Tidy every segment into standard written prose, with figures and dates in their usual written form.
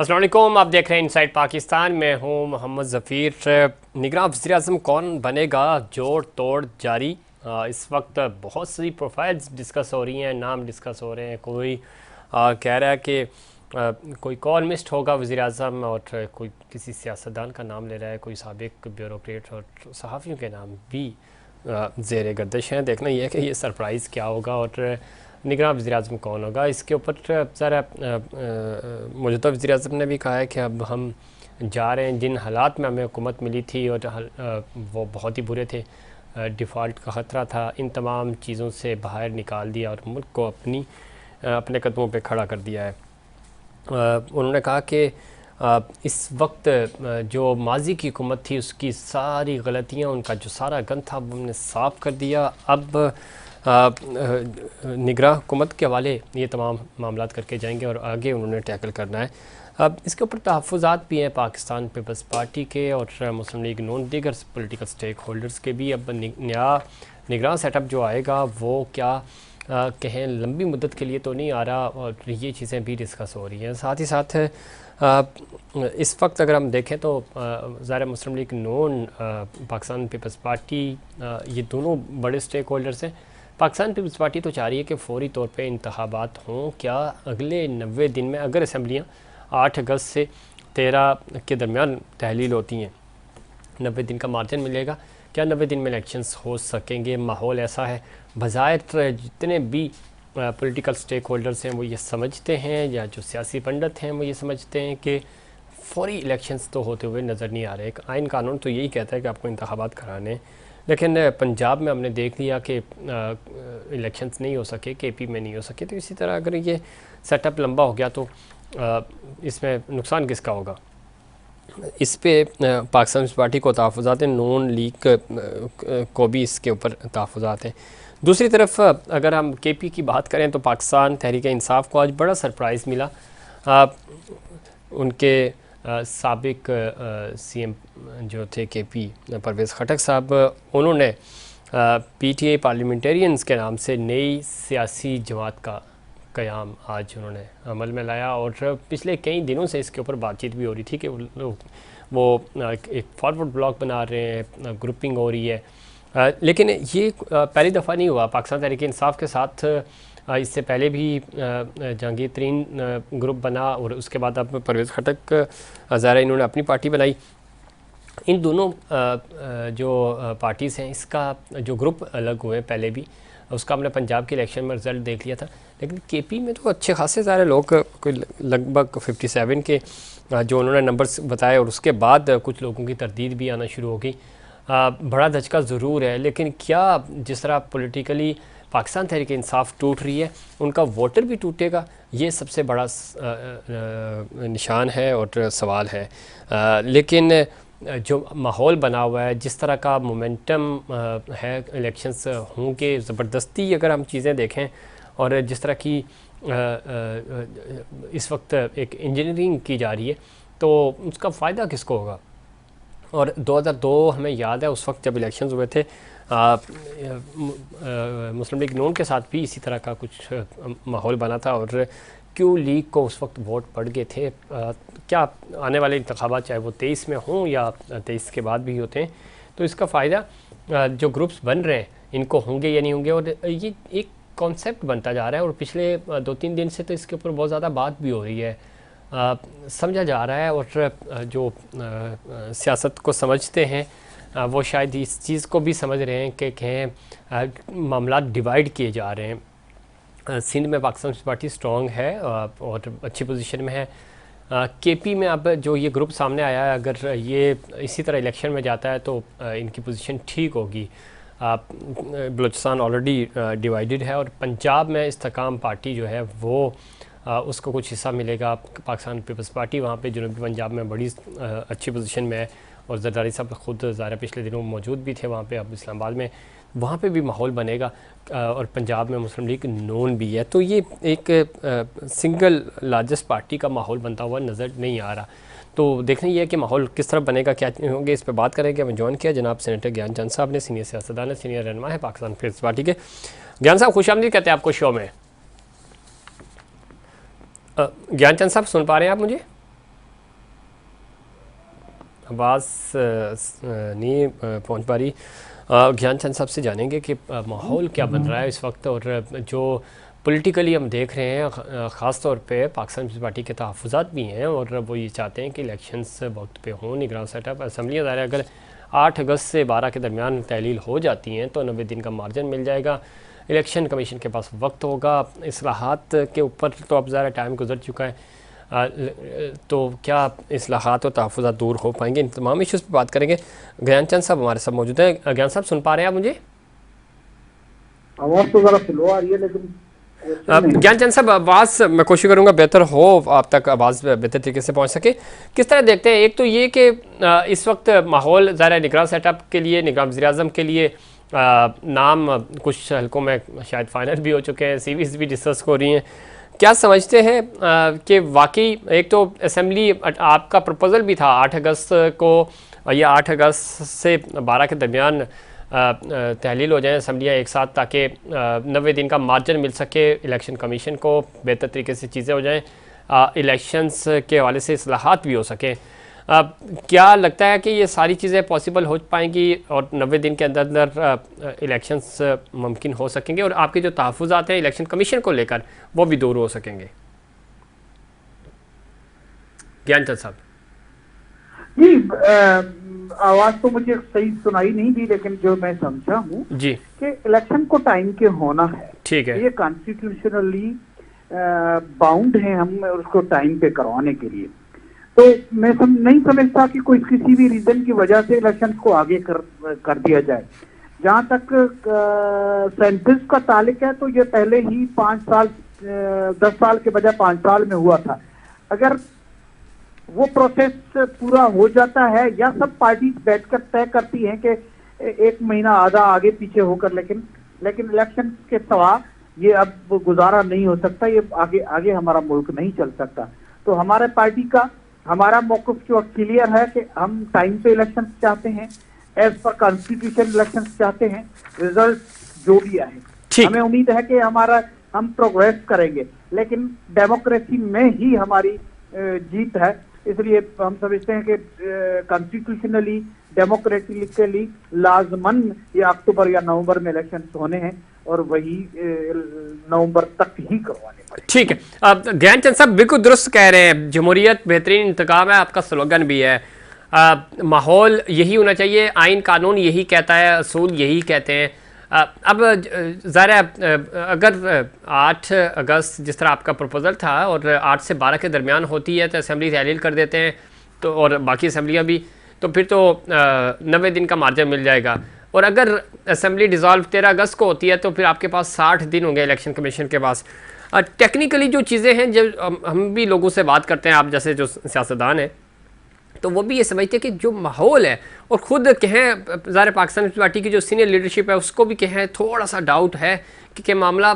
अस्सलाम वालेकुम, आप देख रहे हैं इनसाइड पाकिस्तान। मैं हूं मोहम्मद ज़फ़ीर। निगरान वज़ीर-ए-आज़म कौन बनेगा, जोड़ तोड़ जारी। इस वक्त बहुत सी प्रोफाइल्स डिस्कस हो रही हैं, नाम डिस्कस हो रहे हैं। कोई कह रहा है कि कोई कॉलमिस्ट होगा वज़ीर-ए-आज़म, और कोई किसी सियासतदान का नाम ले रहा है, कोई साबिक ब्यूरोक्रेट और सहाफ़ियों के नाम भी ज़ेर गर्दिश हैं। देखना यह है कि ये सरप्राइज़ क्या होगा और निगरान वज़ीर-ए-आज़म कौन होगा। इसके ऊपर ज़रा मौजूदा वज़ीर-ए-आज़म ने भी कहा है कि अब हम जा रहे हैं, जिन हालात में हमें हुकूमत मिली थी और वो बहुत ही बुरे थे, डिफ़ॉल्ट का ख़तरा था, इन तमाम चीज़ों से बाहर निकाल दिया और मुल्क को अपने कदमों पे खड़ा कर दिया है। उन्होंने कहा कि इस वक्त जो माजी की हुकूमत थी उसकी सारी गलतियाँ, उनका जो सारा गंद था वो हमने साफ़ कर दिया। अब निगरान हुकूमत के हवाले ये तमाम मामलात करके जाएंगे और आगे उन्होंने टैकल करना है। अब इसके ऊपर तहफ़्फ़ुज़ात भी हैं पाकिस्तान पीपल्स पार्टी के और मुस्लिम लीग नून दीगर पॉलिटिकल स्टेक होल्डर्स के भी। अब नया निगरान सेटअप जो आएगा वो क्या कहें लंबी मुद्दत के लिए तो नहीं आ रहा, और ये चीज़ें भी डिस्कस हो रही हैं। साथ ही साथ इस वक्त अगर हम देखें तो ज़ाहिर मुस्लिम लीग नून, पाकिस्तान पीपल्स पार्टी, ये दोनों बड़े स्टेक होल्डर्स हैं। पाकिस्तान पीपल्स पार्टी तो चाह रही है कि फ़ौरी तौर पे इंतखाबात हों। क्या अगले 90 दिन में, अगर असम्बलियाँ 8 अगस्त से 13 के दरमियान तहलील होती हैं, 90 दिन का मार्जिन मिलेगा, क्या 90 दिन में इलेक्शंस हो सकेंगे? माहौल ऐसा है, बज़ाहिर जितने भी पॉलिटिकल स्टेक होल्डर्स हैं वो ये समझते हैं, या जो सियासी पंडित हैं वो ये समझते हैं कि फ़ौरी इलेक्शंस तो होते हुए नज़र नहीं आ रहे। एक आइन कानून तो यही कहता है कि आपको इंतखाबात कराने हैं, लेकिन पंजाब में हमने देख लिया कि इलेक्शंस नहीं हो सके, केपी में नहीं हो सके। तो इसी तरह अगर ये सेटअप लंबा हो गया तो इसमें नुकसान किसका होगा? इस पे पाकिस्तान पार्टी को तहफ़्फ़ुज़ात हैं, नून लीग को भी इसके ऊपर तहफ़्फ़ुज़ात हैं। दूसरी तरफ अगर हम केपी की बात करें तो पाकिस्तान तहरीक इंसाफ को आज बड़ा सरप्राइज़ मिला। उनके साबिक सीएम जो थे केपी परवेज़ खटक साहब, उन्होंने पीटीआई पार्लियामेंटेरियंस के नाम से नई सियासी जमात का क़याम आज उन्होंने अमल में लाया, और पिछले कई दिनों से इसके ऊपर बातचीत भी हो रही थी कि वो एक फॉरवर्ड ब्लॉक बना रहे हैं, ग्रुपिंग हो रही है। लेकिन ये पहली दफ़ा नहीं हुआ पाकिस्तान तहरीक इंसाफ के साथ। इससे पहले भी जहांगीर तरीन ग्रुप बना, और उसके बाद अब परवेज़ खटक ज़ाहिर इन्होंने अपनी पार्टी बनाई। इन दोनों जो पार्टीज़ हैं, इसका जो ग्रुप अलग हुए पहले भी, उसका हमने पंजाब के इलेक्शन में रिज़ल्ट देख लिया था। लेकिन केपी में तो अच्छे खासे सारे लोग, कोई लगभग 57 के जो उन्होंने नंबर्स बताए, और उसके बाद कुछ लोगों की तरदीद भी आना शुरू हो गई। बड़ा धचका ज़रूर है, लेकिन क्या जिस तरह पॉलिटिकली पाकिस्तान तहरीक इंसाफ टूट रही है, उनका वोटर भी टूटेगा? ये सबसे बड़ा निशान है और सवाल है। लेकिन जो माहौल बना हुआ है, जिस तरह का मोमेंटम है, इलेक्शंस होंगे ज़बरदस्ती अगर हम चीज़ें देखें, और जिस तरह की इस वक्त एक इंजीनियरिंग की जा रही है, तो उसका फ़ायदा किसको होगा? और 2002 हमें याद है, उस वक्त जब इलेक्शंस हुए थे, मुस्लिम लीग नून के साथ भी इसी तरह का कुछ माहौल बना था, और क्यू लीग को उस वक्त वोट पड़ गए थे। क्या आने वाले इंतखाबात चाहे वो 23 में हों या 23 के बाद भी होते हैं, तो इसका फ़ायदा जो ग्रुप्स बन रहे हैं इनको होंगे या नहीं होंगे? और ये एक कॉन्सेप्ट बनता जा रहा है, और पिछले 2-3 दिन से तो इसके ऊपर बहुत ज़्यादा बात भी हो रही है, समझा जा रहा है। और जो सियासत को समझते हैं वो शायद इस चीज़ को भी समझ रहे हैं कि कहें मामला डिवाइड किए जा रहे हैं। सिंध में पाकिस्तान पार्टी स्ट्रॉन्ग है और अच्छी पोजीशन में है। केपी में अब जो ये ग्रुप सामने आया है, अगर ये इसी तरह इलेक्शन में जाता है तो इनकी पोजीशन ठीक होगी। बलूचिस्तान ऑलरेडी डिवाइडेड है, और पंजाब में इस्तेकाम पार्टी जो है वो उसको कुछ हिस्सा मिलेगा। पाकिस्तान पीपल्स पार्टी वहाँ पे जनूबी पंजाब में बड़ी अच्छी पोजीशन में है, और जरदारी साहब खुद ज़ाहिर पिछले दिनों मौजूद भी थे वहाँ पे। अब इस्लामाबाद में वहाँ पे भी माहौल बनेगा, और पंजाब में मुस्लिम लीग नून भी है, तो ये एक सिंगल लार्जेस्ट पार्टी का माहौल बनता हुआ नज़र नहीं आ रहा। तो देखना ये है कि माहौल किस तरह बनेगा, क्या होंगे, इस पर बात करेंगे। हमें ज्वाइन किया जनाब सेनेटर ज्ञान चंद साहब ने, सीनियर सियासतदान है, सीनियर रहनुमा है पाकिस्तान पीपल्स पार्टी के। ज्ञान साहब खुशामदीद कहते हैं आपको शो में। ज्ञान चंद साहब सुन पा रहे हैं आप मुझे? आवाज़ नहीं पहुंच पा रही। ज्ञानचंद साहब से जानेंगे कि माहौल क्या बन रहा है इस वक्त, और जो पॉलिटिकली हम देख रहे हैं ख़ास तौर पे पाकिस्तान पीपल्स पार्टी के तहफ़्फ़ुज़ात भी हैं और वो ये चाहते हैं कि इलेक्शंस वक्त पे हों, निगरान सेटअप असम्बलियाँ ज़ाहिर अगर 8 अगस्त से 12 के दरमियान तहलील हो जाती हैं तो 90 दिन का मार्जिन मिल जाएगा, इलेक्शन कमीशन के पास वक्त होगा। इस्लाहात के ऊपर तो अब ज़्यादा टाइम गुजर चुका है, तो क्या इस्लाहात और तहफ़्फ़ुज़ात दूर हो पाएंगे? इन तमाम इशूज़ पर बात करेंगे। ज्ञानचंद साहब हमारे साथ मौजूद हैं। ज्ञान साहब सुन पा रहे हैं आप मुझे? आवाज़ तो ज़रा स्लो आ रही है लेकिन ज्ञानचंद साहब आवाज़ मैं कोशिश करूँगा बेहतर हो, आप तक आवाज़ बेहतर तरीके से पहुँच सके। किस तरह देखते हैं, एक तो ये कि इस वक्त माहौल ज़रा निगरान सेटअप के लिए, निगरान वज़ीर-ए-आज़म के लिए नाम कुछ हलकों में शायद फाइनल भी हो चुके हैं, सीवीज़ भी डिस्कस हो रही हैं। क्या समझते हैं कि वाकई एक तो असम्बली आपका प्रपोज़ल भी था 8 अगस्त को या 8 अगस्त से 12 के दरमियान तहलील हो जाएँ असम्बलियाँ एक साथ, ताकि 90 दिन का मार्जिन मिल सके इलेक्शन कमीशन को, बेहतर तरीके से चीज़ें हो जाएँ, इलेक्शंस के हवाले से इस्लाहात भी हो सकें। क्या लगता है कि ये सारी चीज़ें पॉसिबल हो पाएंगी और 90 दिन के अंदर अंदर इलेक्शंस मुमकिन हो सकेंगे, और आपके जो तहफ़्फ़ुज़ात हैं इलेक्शन कमीशन को लेकर वो भी दूर हो सकेंगे? ज्ञानचंद साहब जी, आवाज़ तो मुझे सही सुनाई नहीं दी, लेकिन जो मैं समझा हूँ जी, कि इलेक्शन को टाइम के होना है, ठीक है, ये कॉन्स्टिट्यूशनली बाउंड है हम उसको टाइम पे करवाने के लिए। तो मैं नहीं समझता कि कोई किसी भी रीजन की वजह से इलेक्शन को आगे कर दिया जाए। जहाँ तक सेंसस का ताल्लुक है तो ये पहले ही 5 साल 10 साल के बजाय 5 साल में हुआ था। अगर वो प्रोसेस पूरा हो जाता है या सब पार्टीज बैठकर तय करती हैं कि 1 महीना आधा आगे पीछे होकर, लेकिन इलेक्शन के सिवा ये अब गुजारा नहीं हो सकता, ये आगे हमारा मुल्क नहीं चल सकता। तो हमारे पार्टी का हमारा मौक़िफ़ जो क्लियर है कि हम टाइम पे इलेक्शन चाहते हैं, एज पर कॉन्स्टिट्यूशन इलेक्शन चाहते हैं, रिजल्ट जो भी आए हमें उम्मीद है कि हम प्रोग्रेस करेंगे, लेकिन डेमोक्रेसी में ही हमारी जीत है। इसलिए हम समझते हैं कि कॉन्स्टिट्यूशनली डेमोक्रेटिकली लाजमन या अक्टूबर या नवंबर में इलेक्शन होने हैं और वही नवंबर तक ही करवाने पड़े। ठीक है। अब ज्ञानचंद साहब बिल्कुल दुरुस्त कह रहे हैं, जमहूरियत बेहतरीन इंतकाम है, आपका स्लोगन भी है। माहौल यही होना चाहिए, आइन कानून यही कहता है, असूल यही कहते हैं। अब ज़रा अगर 8 अगस्त जिस तरह आपका प्रपोज़ल था और 8 से 12 के दरमियान होती है तो असम्बली तहलील कर देते हैं, तो और बाकी असम्बलियाँ भी, तो फिर तो 90 दिन का मार्जिन मिल जाएगा। और अगर असम्बली डिज़ोल्व 13 अगस्त को होती है तो फिर आपके पास 60 दिन होंगे इलेक्शन कमीशन के पास। टेक्निकली जो चीज़ें हैं, जब हम भी लोगों से बात करते हैं, आप जैसे जो सियासतदान हैं, तो वो भी ये समझते हैं कि जो माहौल है, और ख़ुद कहें ज़ाहिर पाकिस्तान पीपल्स पार्टी की जो सीनियर लीडरशिप है उसको भी कहें थोड़ा सा डाउट है कि मामला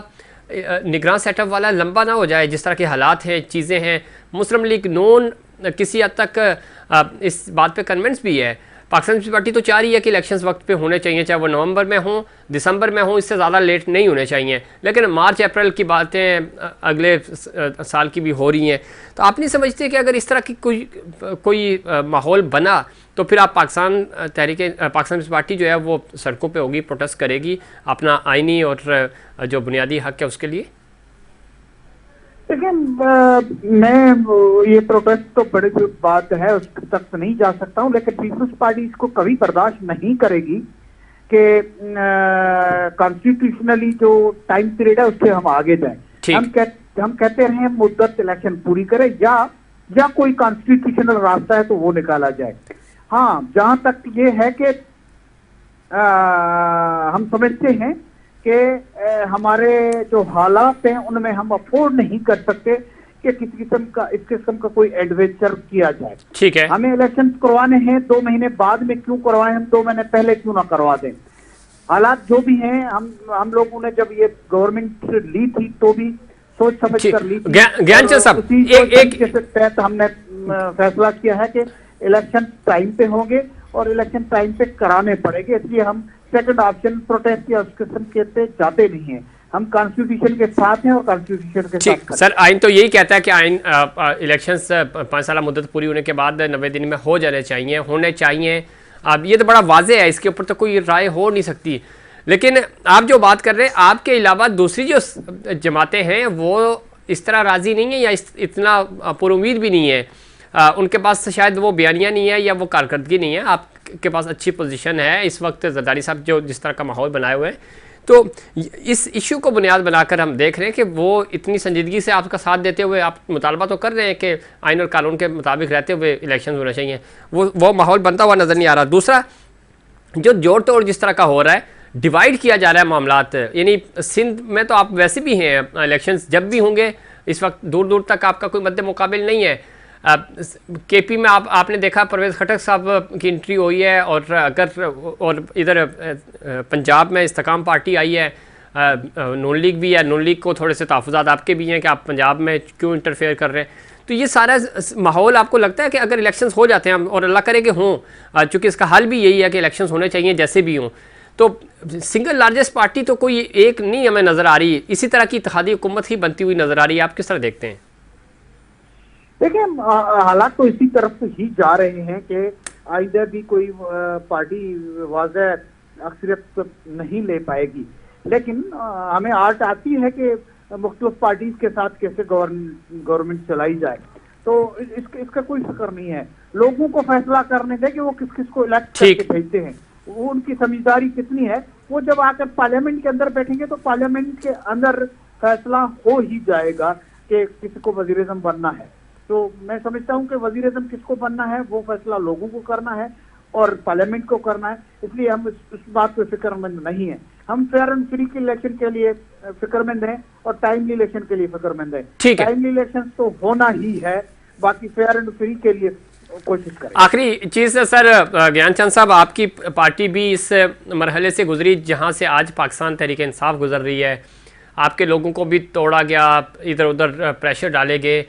निगरान सेटअप वाला लंबा ना हो जाए। जिस तरह के हालात हैं, चीज़ें हैं, मुस्लिम लीग नून किसी हद तक इस बात पे कन्विंस भी है। पाकिस्तान पीपल्स पार्टी तो चाह रही है कि इलेक्शंस वक्त पे होने चाहिए, चाहे वो नवंबर में हों, दिसंबर में हों, इससे ज़्यादा लेट नहीं होने चाहिए। लेकिन मार्च अप्रैल की बातें अगले साल की भी हो रही हैं। तो आप नहीं समझते कि अगर इस तरह की कोई माहौल बना तो फिर आप पाकिस्तान पीपल्स पार्टी जो है वो सड़कों पे होगी, प्रोटेस्ट करेगी अपना आइनी और जो बुनियादी हक है उसके लिए? लेकिन मैं ये प्रोटेस्ट तो बड़ी बात है, उस तक नहीं जा सकता हूँ, लेकिन पीपल्स पार्टी इसको कभी बर्दाश्त नहीं करेगी कि कॉन्स्टिट्यूशनली जो टाइम पीरियड है उससे हम आगे जाएं। हम कहते रहे मुद्दत इलेक्शन पूरी करें या कोई कॉन्स्टिट्यूशनल रास्ता है तो वो निकाला जाए। हाँ, जहां तक ये है कि हम समझते हैं कि हमारे जो हालात हैं उनमें हम अफोर्ड नहीं कर सकते कि इस किस्म का कोई एडवेंचर किया जाए। ठीक है, हमें इलेक्शन करवाने हैं, 2 महीने बाद में क्यों करवाएं, हम 2 महीने पहले क्यों ना करवा दें। हालात जो भी हैं, हम लोगों ने जब ये गवर्नमेंट ली थी तो भी सोच समझ कर ली थी। ज्ञानचंद साहब, एक तहत हमने फैसला किया है कि इलेक्शन टाइम पे होंगे और इलेक्शन टाइम पे कराने पड़ेंगे। इसलिए हम सेकंड ऑप्शन प्रोटेस्ट या उस किस्म के जाते नहीं हैं। हम कॉन्स्टिट्यूशन के साथ हैं और कॉन्स्टिट्यूशन के ठीक साथ सर, आइन तो यही कहता है कि आइन इलेक्शंस 5 साल मुद्दत पूरी होने के बाद 90 दिन में हो जाने चाहिए, होने चाहिए। अब ये तो बड़ा वाजे है, इसके ऊपर तो कोई राय हो नहीं सकती। लेकिन आप जो बात कर रहे हैं, आपके अलावा दूसरी जो जमातें हैं वो इस तरह राज़ी नहीं है या इतना पुरुमीद भी नहीं है। उनके पास शायद वो बयानिया नहीं है या वो कारकर्दगी नहीं है। आपके पास अच्छी पोजीशन है इस वक्त, जरदारी साहब जो जिस तरह का माहौल बनाए हुए हैं, तो इस इशू को बुनियाद बनाकर हम देख रहे हैं कि वो इतनी संजीदगी से आपका साथ देते हुए आप मुतालबा तो कर रहे हैं कि आइन और कानून के मुताबिक रहते हुए इलेक्शन होने चाहिए, वो माहौल बनता हुआ नज़र नहीं आ रहा। दूसरा, जो जोड़ तोड़ जिस तरह का हो रहा है, डिवाइड किया जा रहा है मामलात, यानी सिंध में तो आप वैसे भी हैं, इलेक्शंस जब भी होंगे इस वक्त दूर दूर तक आपका कोई मद्दे मुकाबिल नहीं है। केपी में आपने देखा परवेज़ खटक साहब की एंट्री हुई है, और इधर पंजाब में इस्तेकाम पार्टी आई है, नून लीग भी है। नून लीग को थोड़े से तहफ़्फ़ुज़ात आपके भी हैं कि आप पंजाब में क्यों इंटरफेयर कर रहे हैं। तो ये सारा माहौल आपको लगता है कि अगर इलेक्शंस हो जाते हैं, और अल्लाह करे कि हों, चूँकि इसका हल भी यही है कि इलेक्शंस होने चाहिए जैसे भी हों, तो सिंगल लार्जेस्ट पार्टी तो कोई एक नहीं हमें नज़र आ रही, इसी तरह की इत्तेहादी हुकूमत ही बनती हुई नज़र आ रही है। आप किस तरह देखते हैं? देखिए, हालात तो इसी तरफ ही जा रहे हैं कि इधर भी कोई पार्टी वाज़ह अक्सरियत नहीं ले पाएगी, लेकिन हमें आर्ट आती है कि मुख्तलिफ पार्टीज के साथ कैसे गवर्नमेंट चलाई जाए। तो इसका कोई फिक्र नहीं है, लोगों को फैसला करने दें कि वो किस किस को इलेक्ट करके भेजते हैं, वो उनकी समझदारी कितनी है। वो जब आकर पार्लियामेंट के अंदर बैठेंगे तो पार्लियामेंट के अंदर फैसला हो ही जाएगा कि किसी को वजीर आज़म बनना है। तो मैं समझता हूं कि वजीर आज़म किसको बनना है वो फैसला लोगों को करना है और पार्लियामेंट को करना है, इसलिए हम इस बात पे फिक्रमंद नहीं है। हम फेयर एंड फ्री के इलेक्शन के लिए फिक्रमंद हैं और टाइमली इलेक्शन के लिए फिक्रमंद हैं। टाइमली इलेक्शन तो होना ही है, बाकी फेयर एंड फ्री के लिए कोशिश करें। आखिरी चीज़ सर, ज्ञानचंद साहब, आपकी पार्टी भी इस मरहले से गुजरी जहाँ से आज पाकिस्तान तहरीक इंसाफ गुजर रही है, आपके लोगों को भी तोड़ा गया, इधर उधर प्रेशर डाले गए,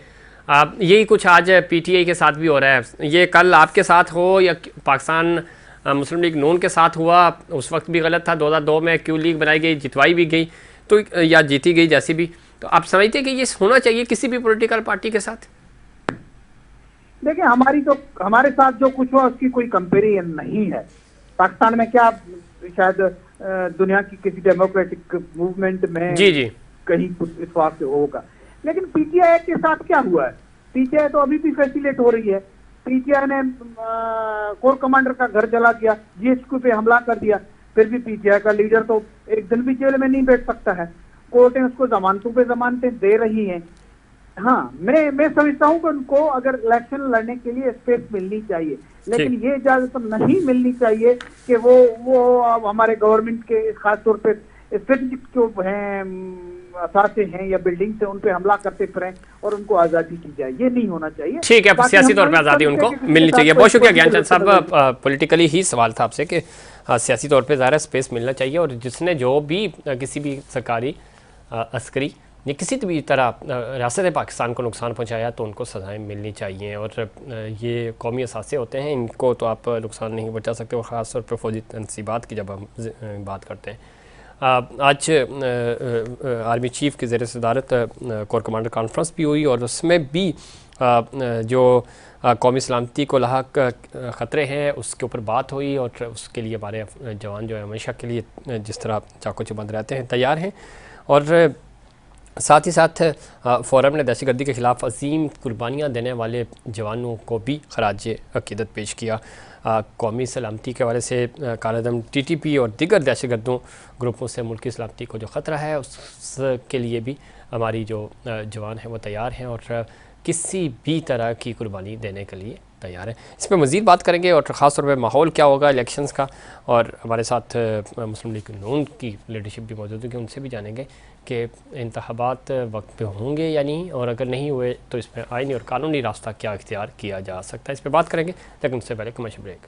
यही कुछ आज पीटीआई के साथ भी हो रहा है। ये कल आपके साथ हो या पाकिस्तान मुस्लिम लीग नून के साथ हुआ, उस वक्त भी गलत था। 2002 में क्यू लीग बनाई गई, जितवाई भी गई, तो या जीती गई जैसी भी, तो आप समझते कि ये होना चाहिए किसी भी पॉलिटिकल पार्टी के साथ? देखिए, हमारे साथ जो कुछ हुआ उसकी कोई कंपेरिजन नहीं है। पाकिस्तान में क्या, शायद दुनिया की किसी डेमोक्रेटिक मूवमेंट में जी कहीं कुछ इस वाक़ से होगा, लेकिन पीटीआई के साथ क्या हुआ है? पीटीआई तो अभी भी फैसिलेट हो रही है। पीटीआई ने कोर कमांडर का घर जला दिया, जीएचक्यू पे हमला कर दिया, फिर भी पीटीआई का लीडर तो एक दिन भी जेल में नहीं बैठ सकता है। कोर्टें उसको जमानतों पे जमानतें दे रही हैं। हाँ, मैं समझता हूँ कि उनको अगर इलेक्शन लड़ने के लिए स्पेस मिलनी चाहिए, लेकिन ये इजाजत नहीं मिलनी चाहिए कि वो हमारे गवर्नमेंट के खासतौर पे स्ट्रेटेजिक जो हैं असासे हैं या बिल्डिंग से उन पे हमला करते फिरें और उनको आज़ादी दी जाए, ये नहीं होना चाहिए। ठीक है, सियासी तौर पे आज़ादी उनको मिलनी चाहिए। बहुत शुक्रिया ज्ञानचंद साहब, पॉलिटिकली ही सवाल था आपसे कि सियासी तौर पे ज़्यादा स्पेस मिलना चाहिए, और जिसने जो भी किसी भी सरकारी अस्करी या किसी भी तरह रियासत पाकिस्तान को नुकसान पहुँचाया तो उनको सज़ाएँ मिलनी चाहिए। और ये कौमी असासे होते हैं, इनको तो आप नुकसान नहीं पहुँचा सकते, और ख़ास तौर पर फौजी तनसीबात की जब हम बात करते हैं। आज आर्मी चीफ की ज़ेर सदारत कोर कमांडर कॉन्फ्रेंस भी हुई, और उसमें भी जो कौमी सलामती को लाहक ख़तरे हैं उसके ऊपर बात हुई, और उसके लिए हमारे जवान जो है हमेशा के लिए जिस तरह चाको चुबंद रहते हैं तैयार हैं। और साथ ही साथ फोरम ने दहशतगर्दी के ख़िलाफ़ अजीम कुर्बानियाँ देने वाले जवानों को भी खराज अक़ीदत पेश किया। कौमी सलामती के हवाले से कालादम टीटीपी और दीगर दहशतगर्दों ग्रुपों से मुल्क की सलामती को जो ख़तरा है उसके लिए भी हमारी जो जवान हैं वो तैयार हैं, और किसी भी तरह की कुर्बानी देने के लिए तैयार है। इस पर मज़ीद बात करेंगे, और ख़ास तौर पर माहौल क्या होगा इलेक्शंस का, और हमारे साथ मुस्लिम लीग नून की लीडरशिप भी मौजूद होगी, उनसे भी जानेंगे कि इंतखाबात वक्त पे होंगे या नहीं, और अगर नहीं हुए तो इसमें आईनी और कानूनी रास्ता क्या इख्तियार किया जा सकता है, इस पर बात करेंगे। लेकिन उससे पहले कमर्शियल ब्रेक।